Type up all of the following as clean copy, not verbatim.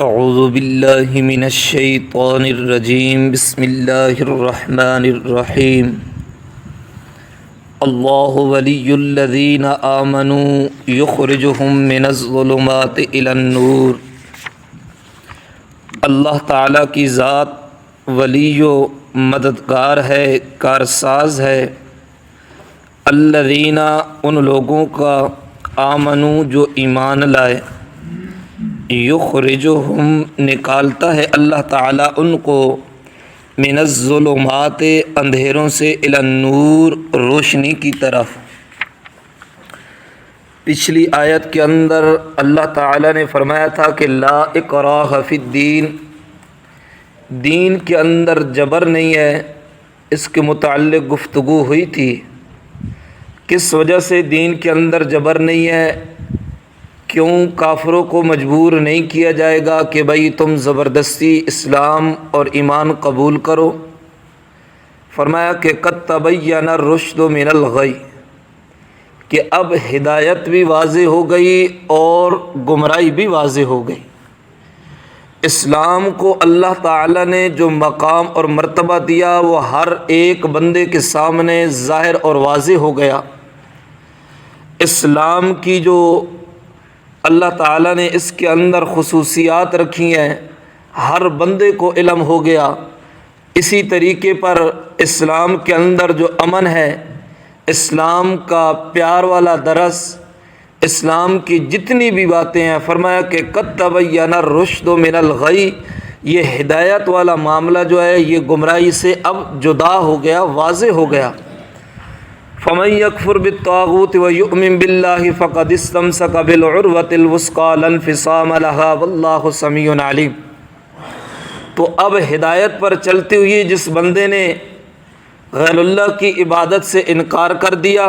اعوذ باللہ من الشیطان الرجیم بسم اللہ الرحمن الرحیم اللہ ولی الذین آمنوا یخرجہم من الظلمات الی النور۔ اللہ تعالیٰ کی ذات ولی و مددگار ہے، کارساز ہے۔ الذین ان لوگوں کا آمنوا جو ایمان لائے، یخرجہم نکالتا ہے اللہ تعالیٰ ان کو من الظلمات اندھیروں سے الی النور روشنی کی طرف۔ پچھلی آیت کے اندر اللہ تعالیٰ نے فرمایا تھا کہ لا اکراہ فی الدین، دین کے اندر جبر نہیں ہے۔ اس کے متعلق گفتگو ہوئی تھی، کس وجہ سے دین کے اندر جبر نہیں ہے، کیوں کافروں کو مجبور نہیں کیا جائے گا کہ بھئی تم زبردستی اسلام اور ایمان قبول کرو۔ فرمایا کہ قد تبین الرشد من الغی، کہ اب ہدایت بھی واضح ہو گئی اور گمراہی بھی واضح ہو گئی۔ اسلام کو اللہ تعالیٰ نے جو مقام اور مرتبہ دیا وہ ہر ایک بندے کے سامنے ظاہر اور واضح ہو گیا۔ اسلام کی جو اللہ تعالیٰ نے اس کے اندر خصوصیات رکھی ہیں، ہر بندے کو علم ہو گیا۔ اسی طریقے پر اسلام کے اندر جو امن ہے، اسلام کا پیار والا درس، اسلام کی جتنی بھی باتیں ہیں، فرمایا کہ قد تبین الرشد من الغی، یہ ہدایت والا معاملہ جو ہے یہ گمراہی سے اب جدا ہو گیا، واضح ہو گیا۔ فمن یکفر بالطاغوت ویؤمن باللہ فقد استمسک بالعروۃ الوثقی لا انفصام لہا واللہ سمیع علیم۔ تو اب ہدایت پر چلتے ہوئے جس بندے نے غیر اللہ کی عبادت سے انکار کر دیا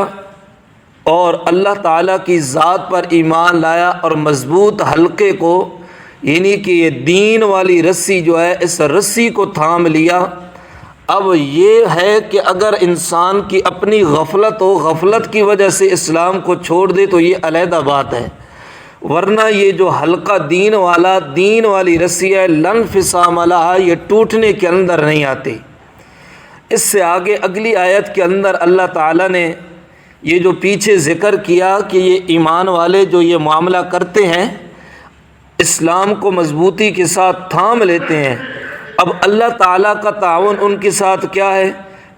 اور اللہ تعالیٰ کی ذات پر ایمان لایا اور مضبوط حلقے کو، یعنی کہ یہ دین والی رسی جو ہے، اس رسی کو تھام لیا، اب یہ ہے کہ اگر انسان کی اپنی غفلت ہو، غفلت کی وجہ سے اسلام کو چھوڑ دے تو یہ علیحدہ بات ہے، ورنہ یہ جو حلقہ دین والا، دین والی رسی ہے، لا انفصام لہا، یہ ٹوٹنے کے اندر نہیں آتی۔ اس سے آگے اگلی آیت کے اندر اللہ تعالیٰ نے یہ جو پیچھے ذکر کیا کہ یہ ایمان والے جو یہ معاملہ کرتے ہیں، اسلام کو مضبوطی کے ساتھ تھام لیتے ہیں، اب اللہ تعالیٰ کا تعاون ان کے ساتھ کیا ہے؟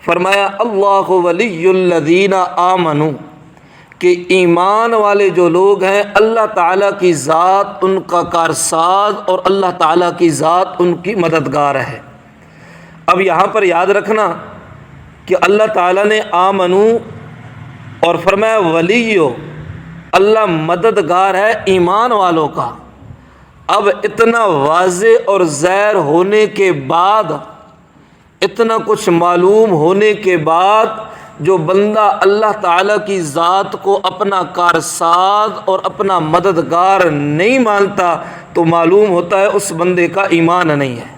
فرمایا اللہ ولی الذین آمنوا، کہ ایمان والے جو لوگ ہیں اللہ تعالیٰ کی ذات ان کا کارساز اور اللہ تعالیٰ کی ذات ان کی مددگار ہے۔ اب یہاں پر یاد رکھنا کہ اللہ تعالیٰ نے آمنو اور فرمایا ولیو، اللہ مددگار ہے ایمان والوں کا۔ اب اتنا واضح اور ظاہر ہونے کے بعد، اتنا کچھ معلوم ہونے کے بعد، جو بندہ اللہ تعالیٰ کی ذات کو اپنا کارساز اور اپنا مددگار نہیں مانتا تو معلوم ہوتا ہے اس بندے کا ایمان نہیں ہے۔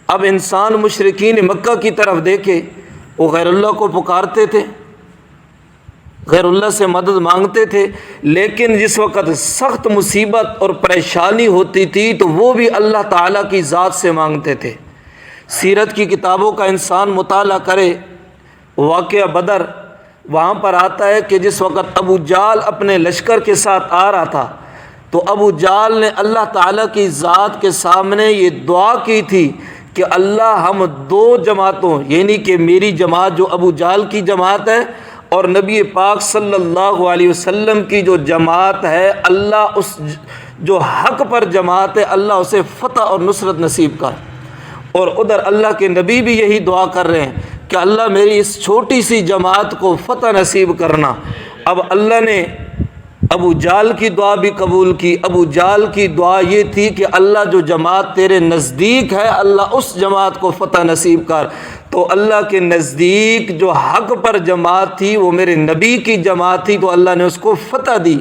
اب انسان مشرکین مکہ کی طرف دیکھے، وہ غیر اللہ کو پکارتے تھے، غیر اللہ سے مدد مانگتے تھے، لیکن جس وقت سخت مصیبت اور پریشانی ہوتی تھی تو وہ بھی اللہ تعالیٰ کی ذات سے مانگتے تھے۔ سیرت کی کتابوں کا انسان مطالعہ کرے، واقعہ بدر، وہاں پر آتا ہے کہ جس وقت ابو جہل اپنے لشکر کے ساتھ آ رہا تھا تو ابو جہل نے اللہ تعالیٰ کی ذات کے سامنے یہ دعا کی تھی کہ اللہ ہم دو جماعتوں، یعنی کہ میری جماعت جو ابو جہل کی جماعت ہے اور نبی پاک صلی اللہ علیہ وسلم کی جو جماعت ہے، اللہ اس جو حق پر جماعت ہے اللہ اسے فتح اور نصرت نصیب کر۔ اور ادھر اللہ کے نبی بھی یہی دعا کر رہے ہیں کہ اللہ میری اس چھوٹی سی جماعت کو فتح نصیب کرنا۔ اب اللہ نے ابو جہل کی دعا بھی قبول کی۔ ابو جہل کی دعا یہ تھی کہ اللہ جو جماعت تیرے نزدیک ہے اللہ اس جماعت کو فتح نصیب کر، تو اللہ کے نزدیک جو حق پر جماعت تھی وہ میرے نبی کی جماعت تھی، تو اللہ نے اس کو فتح دی،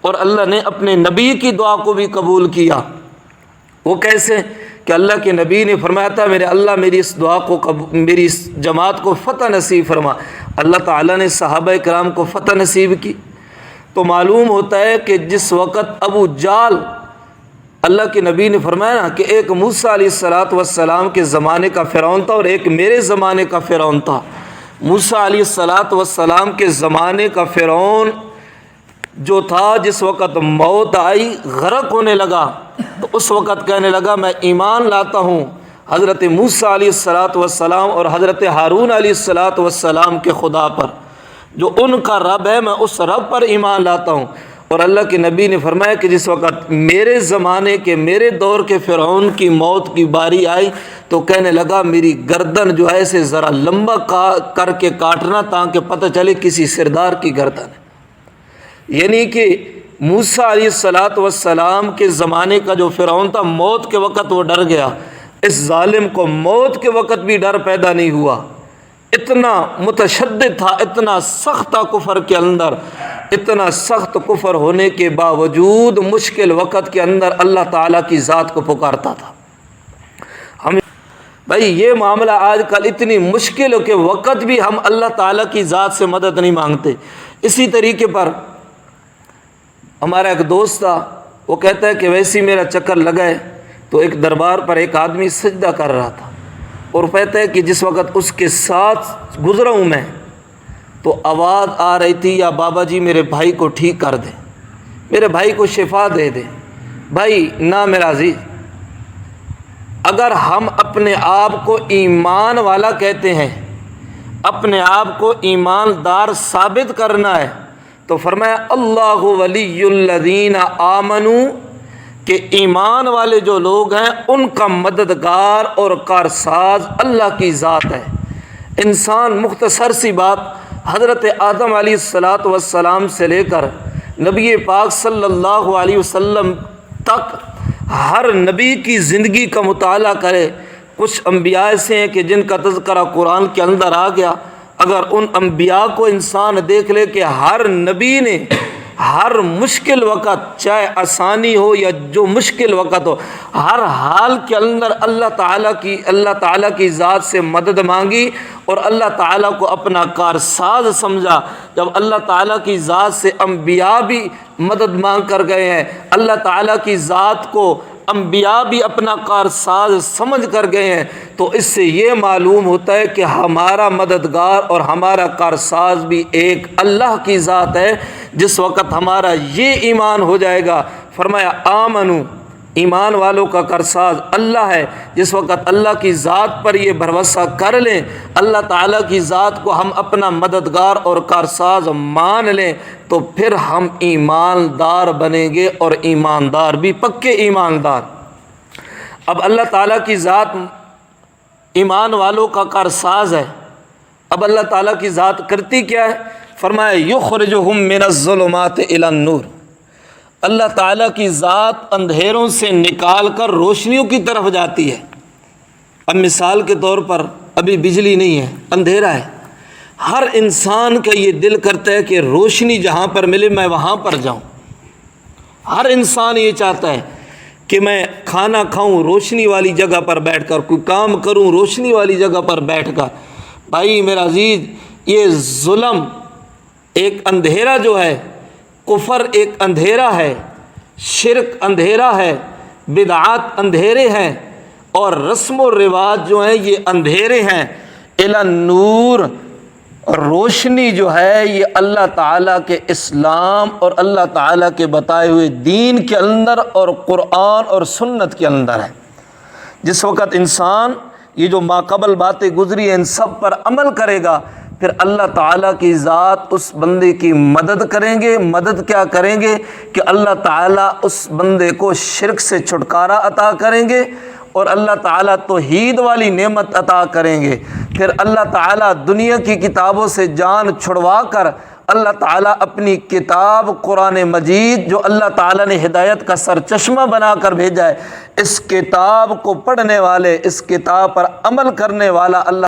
اور اللہ نے اپنے نبی کی دعا کو بھی قبول کیا۔ وہ کیسے کہ اللہ کے نبی نے فرمایا تھا میرے اللہ میری اس دعا کو میری اس جماعت کو فتح نصیب فرما، اللہ تعالیٰ نے صحابہ کرام کو فتح نصیب کی۔ تو معلوم ہوتا ہے کہ جس وقت ابو جہل اللہ کے نبی نے فرمایا نا کہ ایک موسیٰ علیہ السلام کے زمانے کا فرعون تھا اور ایک میرے زمانے کا فرعون تھا۔ موسیٰ علیہ السلام کے زمانے کا فرعون جو تھا، جس وقت موت آئی، غرق ہونے لگا، تو اس وقت کہنے لگا میں ایمان لاتا ہوں حضرت موسیٰ علیہ السلام اور حضرت ہارون علیہ السلام کے خدا پر، جو ان کا رب ہے، میں اس رب پر ایمان لاتا ہوں۔ اور اللہ کے نبی نے فرمایا کہ جس وقت میرے زمانے کے، میرے دور کے فرعون کی موت کی باری آئی تو کہنے لگا میری گردن جو ہے اسے ذرا لمبا کر کے کاٹنا تاکہ پتہ چلے کسی سردار کی گردن ہے۔ یعنی کہ موسیٰ علیہ السلام کے زمانے کا جو فرعون تھا، موت کے وقت وہ ڈر گیا، اس ظالم کو موت کے وقت بھی ڈر پیدا نہیں ہوا۔ اتنا متشدد تھا، اتنا سخت تھا کفر کے اندر، اتنا سخت کفر ہونے کے باوجود مشکل وقت کے اندر اللہ تعالیٰ کی ذات کو پکارتا تھا۔ ہم بھائی یہ معاملہ آج کل اتنی مشکل کے وقت بھی ہم اللہ تعالیٰ کی ذات سے مدد نہیں مانگتے۔ اسی طریقے پر ہمارا ایک دوست تھا، وہ کہتا ہے کہ ویسے ہی میرا چکر لگا ہے تو ایک دربار پر ایک آدمی سجدہ کر رہا تھا، اور کہتا ہے کہ جس وقت اس کے ساتھ گزرا ہوں میں تو آواز آ رہی تھی یا بابا جی میرے بھائی کو ٹھیک کر دے، میرے بھائی کو شفا دے دے۔ بھائی نہ میرا عزیز، اگر ہم اپنے آپ کو ایمان والا کہتے ہیں، اپنے آپ کو ایماندار ثابت کرنا ہے، تو فرمایا اللہ ولی الذین آمنوا، کہ ایمان والے جو لوگ ہیں ان کا مددگار اور کارساز اللہ کی ذات ہے۔ انسان، مختصر سی بات، حضرت آدم علیہ السلام سے لے کر نبی پاک صلی اللہ علیہ وسلم تک ہر نبی کی زندگی کا مطالعہ کرے۔ کچھ انبیاء ایسے ہیں کہ جن کا تذکرہ قرآن کے اندر آ گیا، اگر ان انبیاء کو انسان دیکھ لے کہ ہر نبی نے ہر مشکل وقت، چاہے آسانی ہو یا جو مشکل وقت ہو، ہر حال کے اندر اللہ تعالیٰ کی ذات سے مدد مانگی اور اللہ تعالیٰ کو اپنا کارساز سمجھا۔ جب اللہ تعالیٰ کی ذات سے انبیاء بھی مدد مانگ کر گئے ہیں، اللہ تعالیٰ کی ذات کو انبیاء بھی اپنا کارساز سمجھ کر گئے ہیں، تو اس سے یہ معلوم ہوتا ہے کہ ہمارا مددگار اور ہمارا کارساز بھی ایک اللہ کی ذات ہے۔ جس وقت ہمارا یہ ایمان ہو جائے گا، فرمایا آمنو، ایمان والوں کا کارساز اللہ ہے، جس وقت اللہ کی ذات پر یہ بھروسہ کر لیں، اللہ تعالیٰ کی ذات کو ہم اپنا مددگار اور کارساز مان لیں، تو پھر ہم ایماندار بنیں گے، اور ایماندار بھی پکے ایماندار۔ اب اللہ تعالیٰ کی ذات ایمان والوں کا کارساز ہے۔ اب اللہ تعالیٰ کی ذات کرتی کیا ہے؟ فرمایا یخرجہم من الظلمات الی النور، اللہ تعالیٰ کی ذات اندھیروں سے نکال کر روشنیوں کی طرف جاتی ہے۔ اب مثال کے طور پر ابھی بجلی نہیں ہے، اندھیرا ہے، ہر انسان کا یہ دل کرتا ہے کہ روشنی جہاں پر ملے میں وہاں پر جاؤں۔ ہر انسان یہ چاہتا ہے کہ میں کھانا کھاؤں روشنی والی جگہ پر بیٹھ کر، کوئی کام کروں روشنی والی جگہ پر بیٹھ کر۔ بھائی میرا عزیز، یہ ظلم ایک اندھیرا جو ہے، کفر ایک اندھیرا ہے، شرک اندھیرا ہے، بدعات اندھیرے ہیں، اور رسم و رواج جو ہیں یہ اندھیرے ہیں۔ الی النور، روشنی جو ہے یہ اللہ تعالیٰ کے اسلام اور اللہ تعالیٰ کے بتائے ہوئے دین کے اندر اور قرآن اور سنت کے اندر ہے۔ جس وقت انسان یہ جو ماقبل باتیں گزری ہیں ان سب پر عمل کرے گا، پھر اللہ تعالیٰ کی ذات اس بندے کی مدد کریں گے۔ مدد کیا کریں گے کہ اللہ تعالیٰ اس بندے کو شرک سے چھٹکارا عطا کریں گے، اور اللہ تعالیٰ توحید والی نعمت عطا کریں گے۔ پھر اللہ تعالیٰ دنیا کی کتابوں سے جان چھڑوا کر اللہ تعالیٰ اپنی کتاب قرآن مجید، جو اللہ تعالیٰ نے ہدایت کا سرچشمہ بنا کر بھیجا ہے، اس کتاب کو پڑھنے والے، اس کتاب پر عمل کرنے والا اللہ